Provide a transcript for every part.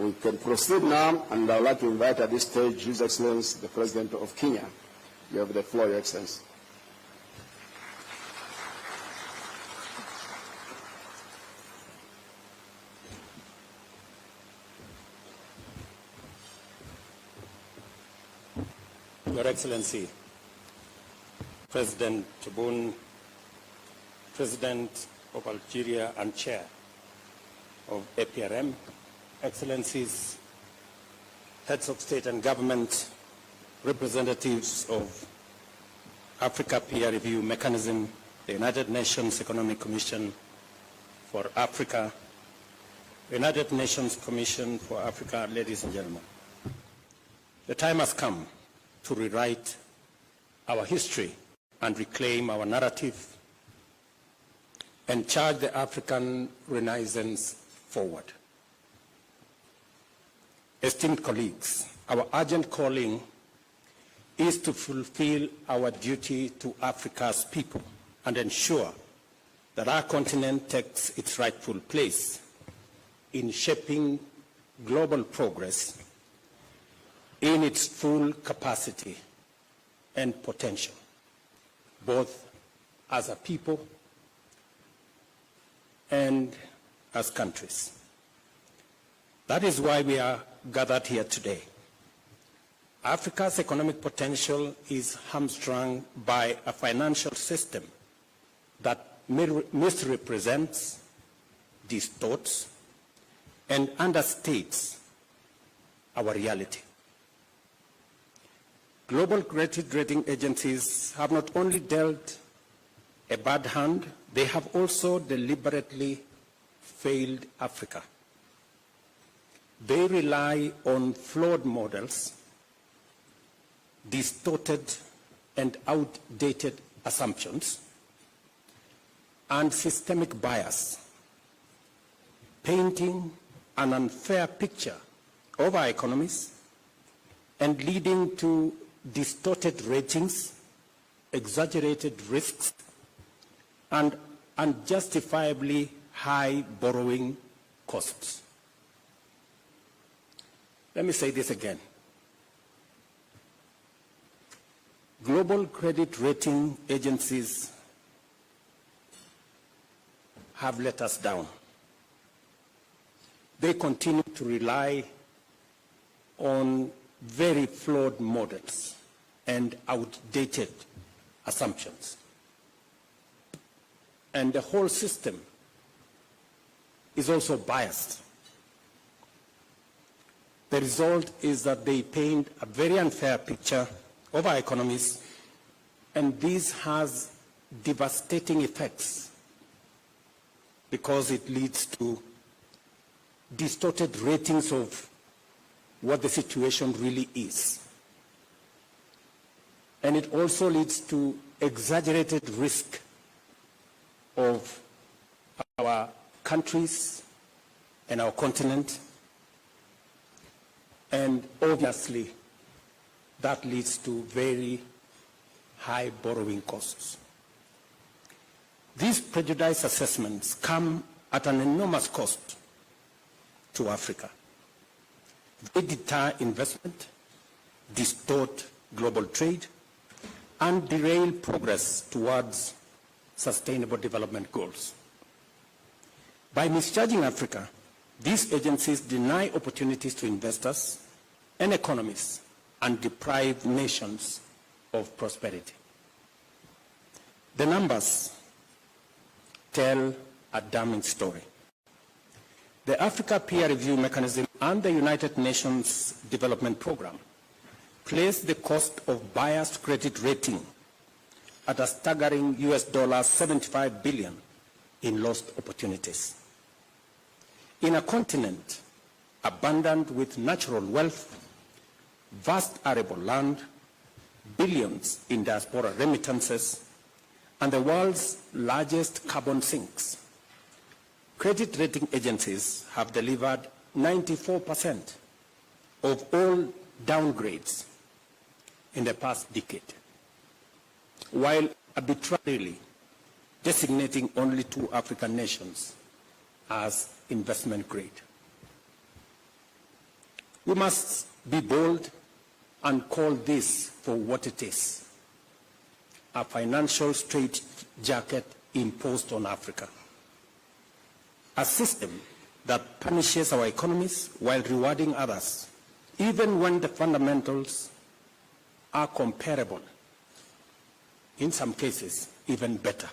We can proceed now, and I would like to invite at this stage His Excellency, the President of Kenya. You have the floor, Your Excellency. Your Excellency, President Tebboune, President of Algeria and Chair of APRM, Excellencies, Heads of State and Government, representatives of Africa Peer Review Mechanism, the United Nations Economic Commission for Africa, United Nations Commission for Africa, ladies and gentlemen. The time has come to rewrite our history and reclaim our narrative and charge the African Renaissance forward. Esteemed colleagues, our urgent calling is to fulfill our duty to Africa's people and ensure that our continent takes its rightful place in shaping global progress in its full capacity and potential, both as a people and as countries. That is why we are gathered here today. Africa's economic potential is hamstrung by a financial system that misrepresents, distorts, and understates our reality. Global credit rating agencies have not only dealt a bad hand, they have also deliberately failed Africa. They rely on flawed models, distorted and outdated assumptions, and systemic bias, painting an unfair picture of our economies and leading to distorted ratings, exaggerated risks, and unjustifiably high borrowing costs. Let me say this again. Global credit rating agencies have let us down. They continue to rely on very flawed models and outdated assumptions. And the whole system is also biased. The result is that they paint a very unfair picture of our economies, and this has devastating effects because it leads to distorted ratings of what the situation really is. And it also leads to exaggerated risk of our countries and our continent, and obviously that leads to very high borrowing costs. These prejudice assessments come at an enormous cost to Africa. They deter investment, distort global trade, and derail progress towards sustainable development goals. By misjudging Africa, these agencies deny opportunities to investors and economies and deprive nations of prosperity. The numbers tell a damning story. The Africa Peer Review Mechanism and the United Nations Development Program place the cost of biased credit rating at a staggering $75 billion in lost opportunities. In a continent abundant with natural wealth, vast arable land, billions in diaspora remittances, and the world's largest carbon sinks, credit rating agencies have delivered 94% of all downgrades in the past decade, while arbitrarily designating only 2 African nations as investment grade. We must be bold and call this for what it is, a financial straitjacket imposed on Africa. A system that punishes our economies while rewarding others, even when the fundamentals are comparable, in some cases even better.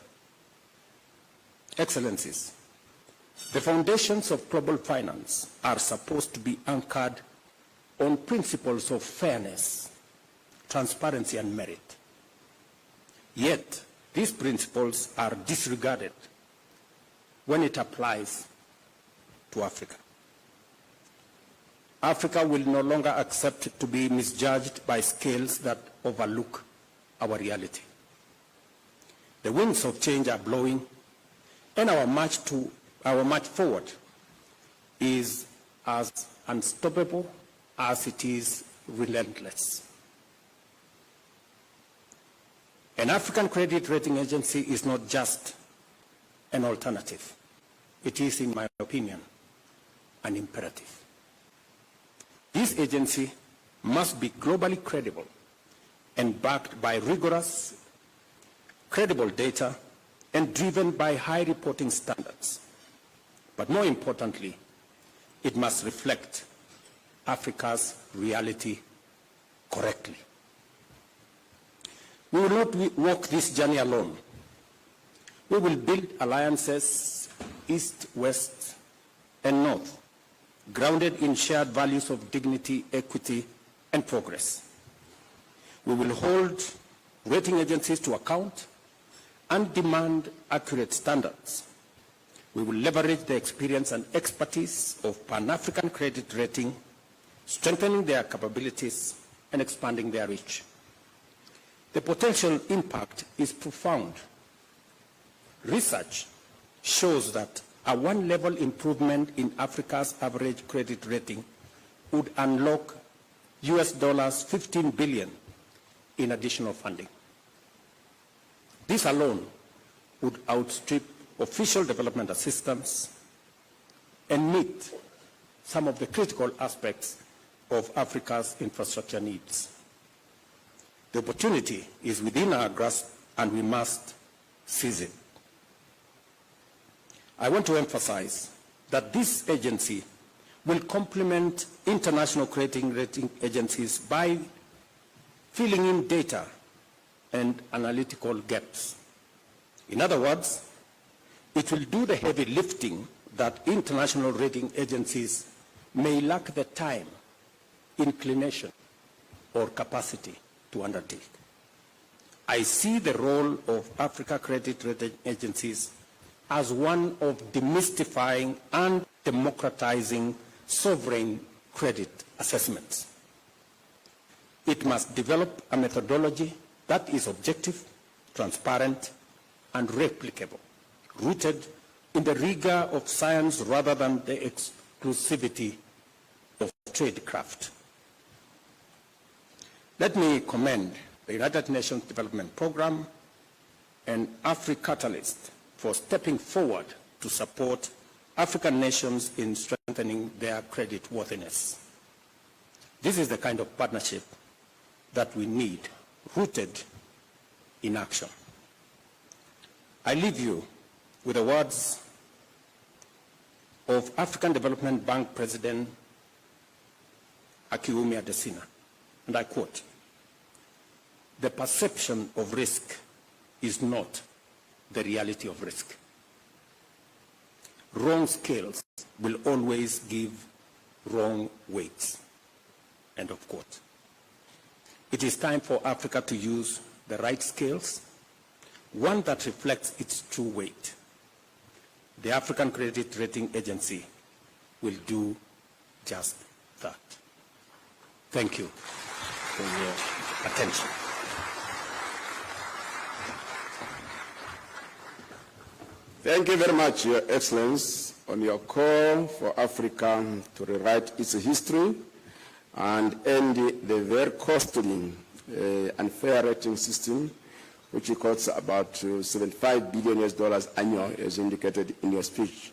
Excellencies, the foundations of global finance are supposed to be anchored on principles of fairness, transparency, and merit. Yet, these principles are disregarded when it applies to Africa. Africa will no longer accept to be misjudged by scales that overlook our reality. The winds of change are blowing, and our march forward is as unstoppable as it is relentless. An African credit rating agency is not just an alternative. It is, in my opinion, an imperative. This agency must be globally credible and backed by rigorous, credible data and driven by high reporting standards. But more importantly, it must reflect Africa's reality correctly. We will not walk this journey alone. We will build alliances east, west, and north, grounded in shared values of dignity, equity, and progress. We will hold rating agencies to account and demand accurate standards. We will leverage the experience and expertise of Pan-African credit rating, strengthening their capabilities and expanding their reach. The potential impact is profound. Research shows that a one-level improvement in Africa's average credit rating would unlock US $15 billion in additional funding. This alone would outstrip official development assistance and meet some of the critical aspects of Africa's infrastructure needs. The opportunity is within our grasp, and we must seize it. I want to emphasize that this agency will complement international credit rating agencies by filling in data and analytical gaps. In other words, it will do the heavy lifting that international rating agencies may lack the time, inclination, or capacity to undertake. I see the role of Africa credit rating agencies as one of demystifying and democratizing sovereign credit assessments. It must develop a methodology that is objective, transparent, and replicable, rooted in the rigor of science rather than the exclusivity of tradecraft. Let me commend the United Nations Development Programme and AfriCatalyst for stepping forward to support African nations in strengthening their credit worthiness. This is the kind of partnership that we need, rooted in action. I leave you with the words of African Development Bank President Akiwumi Adesina, and I quote, "The perception of risk is not the reality of risk. Wrong scales will always give wrong weights." End of quote. It is time for Africa to use the right scales, one that reflects its true weight. The African Credit Rating Agency will do just that. Thank you for your attention. Thank you very much, Your Excellency, on your call for Africa to rewrite its history and end the very costly unfair rating system, which costs about $75 billion annually, as indicated in your speech.